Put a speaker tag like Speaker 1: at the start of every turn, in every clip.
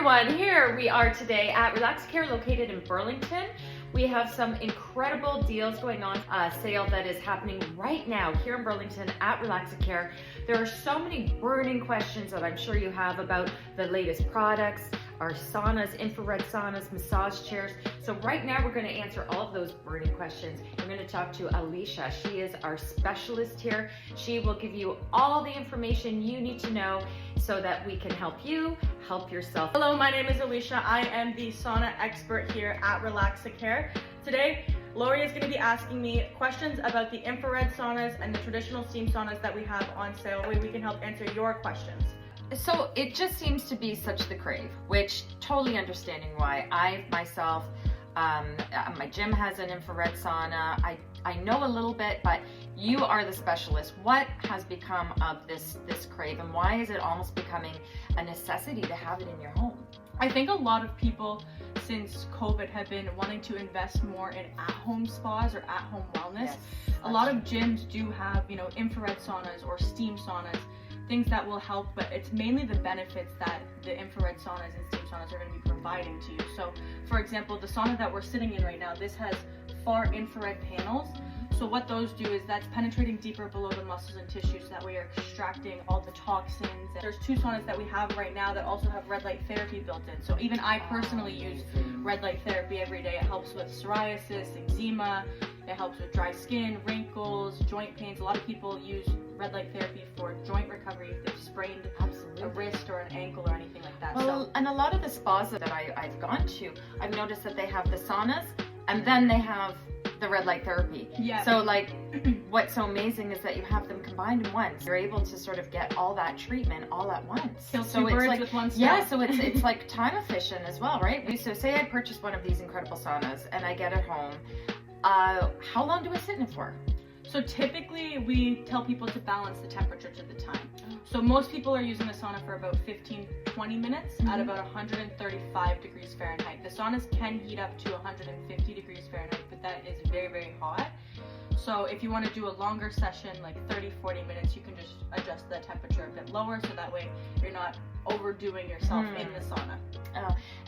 Speaker 1: everyone, here we are today at Relaxacare located in Burlington. We have some incredible deals going on, a sale that is happening right now here in Burlington at Relaxacare. There are so many burning questions that I'm sure you have about the latest products, our saunas, infrared saunas, massage chairs. So right now we're going to answer all of those burning questions. We're going to talk to Alyssa. She is our specialist here. She will give you all the information you need to know so that we can help you help yourself.
Speaker 2: Hello, my name is Alyssa. I am the sauna expert here at Relaxacare. Today, Laurie is going to be asking me questions about the infrared saunas and the traditional steam saunas that we have on sale. That way we can help answer your questions.
Speaker 1: So it just seems to be such the crave, which totally understanding why. I myself, my gym has an infrared sauna. I know a little bit, but you are the specialist. What has become of this crave, and why is it almost becoming a necessity to have it in your home?
Speaker 2: I think a lot of people since COVID have been wanting to invest more in at-home spas or at-home wellness.
Speaker 1: Yes,
Speaker 2: a lot of gyms do have, infrared saunas or steam saunas, things that will help, but it's mainly the benefits that the infrared saunas and steam saunas are going to be providing to you. So, for example, the sauna that we're sitting in right now, this has far infrared panels. So what those do is that's penetrating deeper below the muscles and tissues. That way you're extracting all the toxins. There's two saunas that we have right now that also have red light therapy built in. So even I personally use red light therapy every day. It helps with psoriasis, eczema. It helps with dry skin, wrinkles, joint pains. A lot of people use red light therapy for joint recovery if they've sprained a wrist or an ankle or anything like that.
Speaker 1: Well, and a lot of the spas that I've gone to, I've noticed that they have the saunas and then they have the red light therapy.
Speaker 2: Yeah.
Speaker 1: So like what's so amazing is that you have them combined in once. You're able to sort of get all that treatment all at once.
Speaker 2: Kill two birds with one stone.
Speaker 1: Yeah, so it's like time efficient as well, right? So say I purchase one of these incredible saunas and I get it home. How long do I sit in it for?
Speaker 2: So typically we tell people to balance the temperature to the time. So most people are using the sauna for about 15-20 minutes at about 135 degrees Fahrenheit. The saunas can heat up to 150 degrees Fahrenheit, but that is very, very hot. So if you want to do a longer session, like 30-40 minutes, you can just adjust the temperature a bit lower so that way you're not overdoing yourself in the sauna.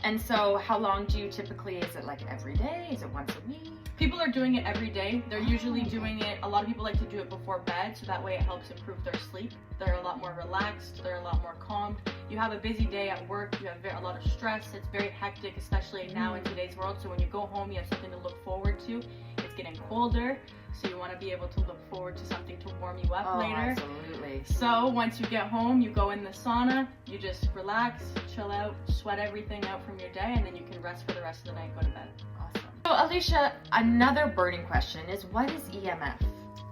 Speaker 1: And so how long do you typically, is it like every day? Is it once a week?
Speaker 2: People are doing it every day. They're usually doing it, a lot of people like to do it before bed, so that way it helps improve their sleep. They're a lot more relaxed, they're a lot more calm. You have a busy day at work, you have a lot of stress, it's very hectic, especially now in today's world. So when you go home, you have something to look forward to. It's getting colder, so you want to be able to look forward to something to warm you up later.
Speaker 1: Absolutely.
Speaker 2: So once you get home, you go in the sauna, you just relax, chill out, sweat everything out from your day, and then you can rest for the rest of the night, go to bed.
Speaker 1: Awesome. So Alyssa, another burning question is, what is EMF?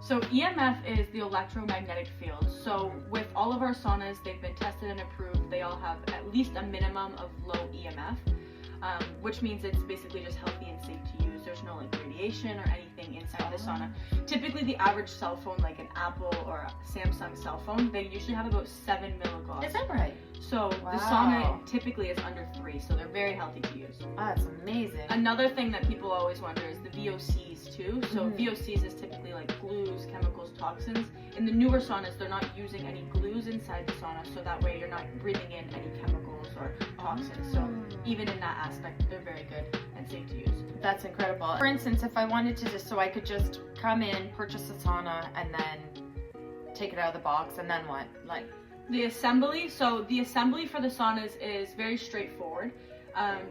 Speaker 2: So EMF is the electromagnetic field. So with all of our saunas, they've been tested and approved. They all have at least a minimum of low EMF, which means it's basically just healthy and safe to use. There's no like radiation or anything inside the sauna. Typically the average cell phone, like an Apple or a Samsung cell phone, they usually have about 7 milligauss.
Speaker 1: Is that right?
Speaker 2: So the sauna typically is under 3, so they're very healthy to use.
Speaker 1: Oh, that's amazing.
Speaker 2: Another thing that people always wonder is the VOCs too. So VOCs is typically like glues, chemicals, toxins. In the newer saunas, they're not using any glues inside the sauna, so that way you're not breathing in any chemicals or toxins. So even in that aspect, they're very good and safe to use.
Speaker 1: That's incredible. For instance, if I wanted to so I could just come in, purchase a sauna, and then take it out of the box, and then what? Like
Speaker 2: the assembly. So the assembly for the saunas is very straightforward.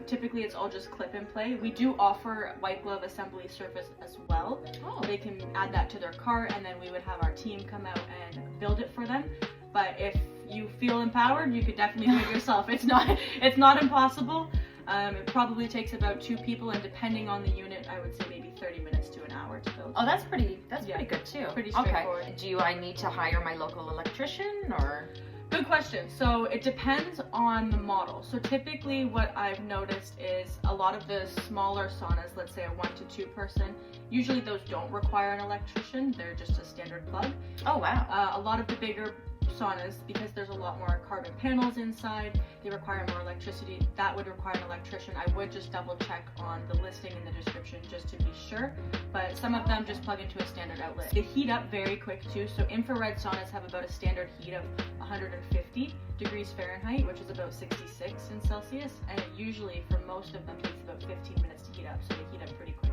Speaker 2: Typically it's all just clip and play. We do offer white glove assembly service as well. They can add that to their cart, and then we would have our team come out and build it for them. But if you feel empowered, you could definitely do it yourself. It's not impossible. It probably takes about 2 people, and depending on the unit, I would say maybe 30 minutes to an hour to build.
Speaker 1: Oh, that's pretty good too.
Speaker 2: Pretty straightforward.
Speaker 1: Okay. Do I need to hire my local electrician, or?
Speaker 2: Good question. So it depends on the model. So typically what I've noticed is a lot of the smaller saunas, let's say a 1 to 2 person, usually those don't require an electrician. They're just a standard plug.
Speaker 1: Oh, wow.
Speaker 2: A lot of the bigger saunas, because there's a lot more carbon panels inside, they require more electricity. That would require an electrician. I would just double check on the listing in the description just to be sure, but some of them just plug into a standard outlet. They heat up very quick too, so infrared saunas have about a standard heat of 150 degrees Fahrenheit, which is about 66 in Celsius, and it usually, for most of them, takes about 15 minutes to heat up, so they heat up pretty quickly.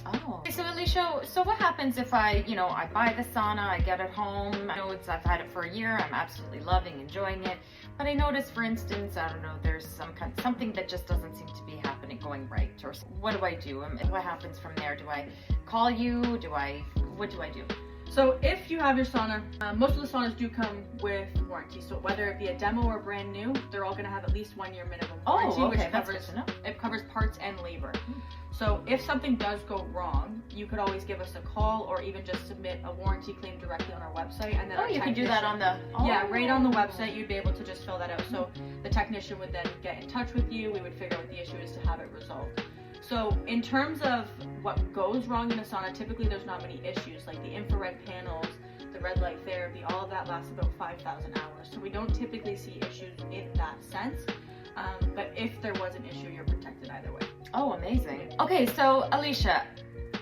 Speaker 1: Oh. Okay, so Alicia, so what happens if I buy the sauna, I get it home, I've had it for a year, I'm absolutely loving, enjoying it, but I notice, for instance, I don't know, there's something that just doesn't seem to be happening, going right, or what do I do? What happens from there? Do I call you? What do I do?
Speaker 2: So if you have your sauna, most of the saunas do come with warranty. So whether it be a demo or brand new, they're all going to have at least 1 year minimum warranty, which covers parts and labor. So if something does go wrong, you could always give us a call or even just submit a warranty claim directly on our website. And then
Speaker 1: you can do that on the...
Speaker 2: Yeah, right on the website, you'd be able to just fill that out. So the technician would then get in touch with you. We would figure out what the issue is to have it resolved. So in terms of what goes wrong in a sauna, typically there's not many issues, like the infrared panels, the red light therapy, all of that lasts about 5,000 hours. So we don't typically see issues in that sense. But if there was an issue, you're protected either way.
Speaker 1: Oh, amazing. Okay, so Alicia,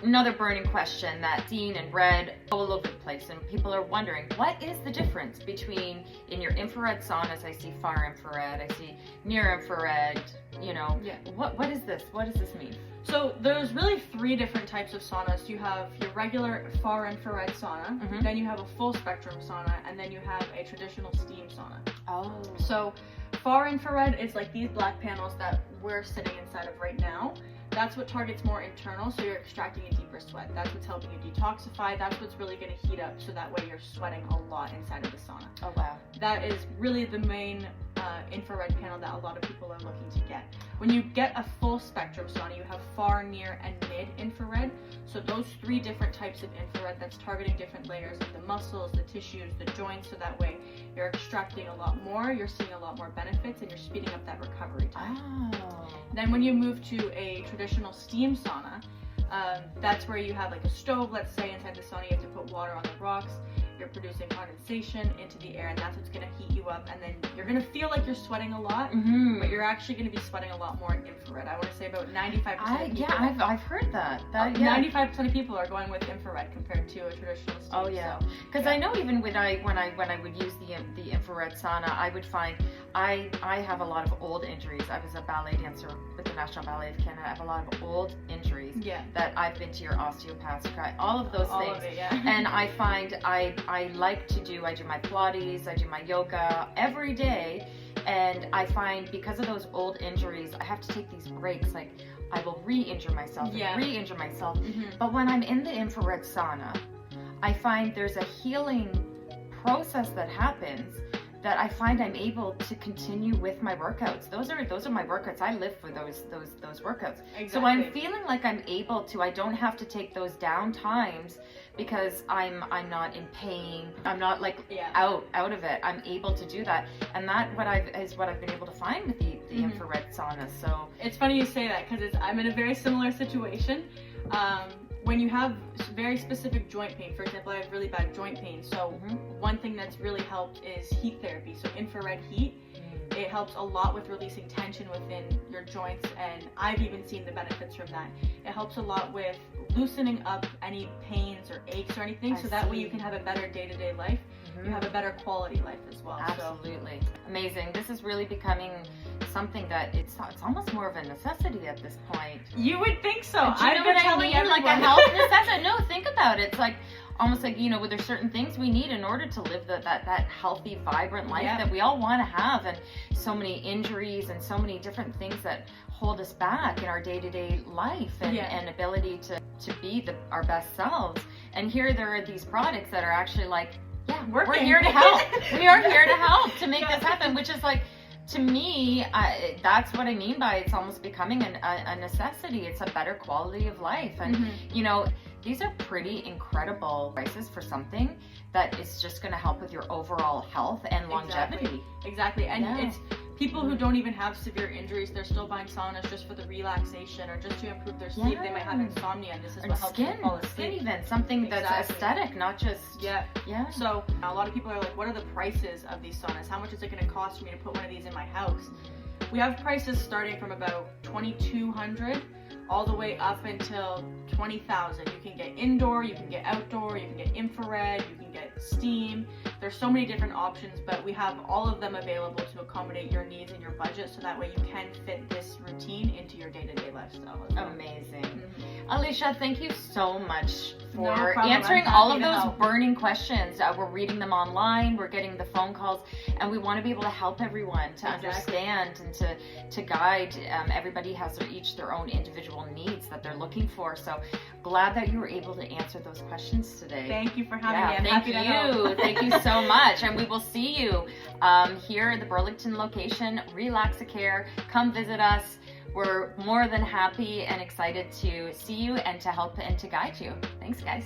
Speaker 1: another burning question that's seen and read all over the place, and people are wondering, what is the difference between, in your infrared saunas, I see far infrared, I see near infrared, what is this? What does this mean?
Speaker 2: So there's really 3 different types of saunas. You have your regular far infrared sauna, then you have a full spectrum sauna, and then you have a traditional steam sauna.
Speaker 1: Oh.
Speaker 2: So far infrared is like these black panels that we're sitting inside of right now. That's what targets more internal, so you're extracting a deeper sweat. That's what's helping you detoxify. That's what's really going to heat up, so that way you're sweating a lot inside of the sauna.
Speaker 1: Oh, wow.
Speaker 2: That is really the main infrared panel that a lot of people are looking to get. When you get a full spectrum sauna, you have far, near, and mid infrared. So those 3 different types of infrared, that's targeting different layers of the muscles, the tissues, the joints, so that way you're extracting a lot more, you're seeing a lot more benefits, and you're speeding up that recovery time.
Speaker 1: Oh.
Speaker 2: Then when you move to a traditional steam sauna, that's where you have like a stove, let's say, inside the sauna. You have to put water on the rocks. You're producing condensation into the air, and that's what's going to heat you up, and then you're going to feel like you're sweating a lot, but you're actually going to be sweating a lot more in infrared. I want to say about 95% of people.
Speaker 1: Yeah, I've heard that.
Speaker 2: 95% of people are going with infrared compared to a traditional steam.
Speaker 1: Oh yeah, because I know even when I would use the infrared sauna, I would find I have a lot of old injuries. I was a ballet dancer with the National Ballet of Canada. I have a lot of old injuries that I've been to your osteopath, all of those things.
Speaker 2: Of it,
Speaker 1: And I find I do my Pilates, I do my yoga every day, and I find because of those old injuries, I have to take these breaks. Like I will re-injure myself and re-injure myself. But when I'm in the infrared sauna, I find there's a healing process that happens that I find I'm able to continue with my workouts. Those are my workouts. I live for those workouts.
Speaker 2: Exactly.
Speaker 1: So I'm feeling like I'm able to. I don't have to take those down times because I'm not in pain. I'm not like out of it. I'm able to do that, and that is what I've been able to find with the infrared sauna. So
Speaker 2: it's funny you say that because I'm in a very similar situation. When you have very specific joint pain, for example, I have really bad joint pain. So one thing that's really helped is heat therapy. So infrared heat, it helps a lot with releasing tension within your joints, and I've even seen the benefits from that. It helps a lot with loosening up any pains or aches or anything, so that way you can have a better day-to-day life. You have a better quality life as well.
Speaker 1: Absolutely. Amazing. This is really becoming something that it's almost more of a necessity at this point.
Speaker 2: You would think so.
Speaker 1: I've been telling you, like a health necessity. No, think about it. It's like almost like, there's certain things we need in order to live that healthy, vibrant life that we all want to have, and so many injuries and so many different things that hold us back in our day-to-day life and ability to be our best selves. And here there are these products that are actually like, we're here to help. We are here to help to make this happen, which is like, to me, that's what I mean by it's almost becoming a necessity. It's a better quality of life. And, these are pretty incredible prices for something that is just going to help with your overall health and longevity.
Speaker 2: Exactly. And people who don't even have severe injuries, they're still buying saunas just for the relaxation or just to improve their sleep. They might have insomnia, and this is what helps them fall asleep.
Speaker 1: Skin even, something that's aesthetic, not just...
Speaker 2: Yeah. So a lot of people are like, what are the prices of these saunas? How much is it going to cost me to put one of these in my house? We have prices starting from about $2,200 all the way up until $20,000. You can get indoor, you can get outdoor, you can get infrared, you can get steam. There's so many different options, but we have all of them available to accommodate your needs and your budget, so that way you can fit this routine into your day-to-day lifestyle as well.
Speaker 1: Amazing. Alicia, thank you so much for
Speaker 2: problem.
Speaker 1: answering
Speaker 2: I'm
Speaker 1: all of
Speaker 2: happy to
Speaker 1: those
Speaker 2: help.
Speaker 1: burning questions. We're reading them online, we're getting the phone calls, and we want to be able to help everyone to understand and to guide. Everybody has each their own individual needs that they're looking for. So glad that you were able to answer those questions today.
Speaker 2: Thank you for having me. I'm happy to
Speaker 1: Thank you.
Speaker 2: help.
Speaker 1: Thank you so much. And we will see you here at the Burlington location, Relaxacare. Come visit us. We're more than happy and excited to see you and to help and to guide you. Thanks, guys.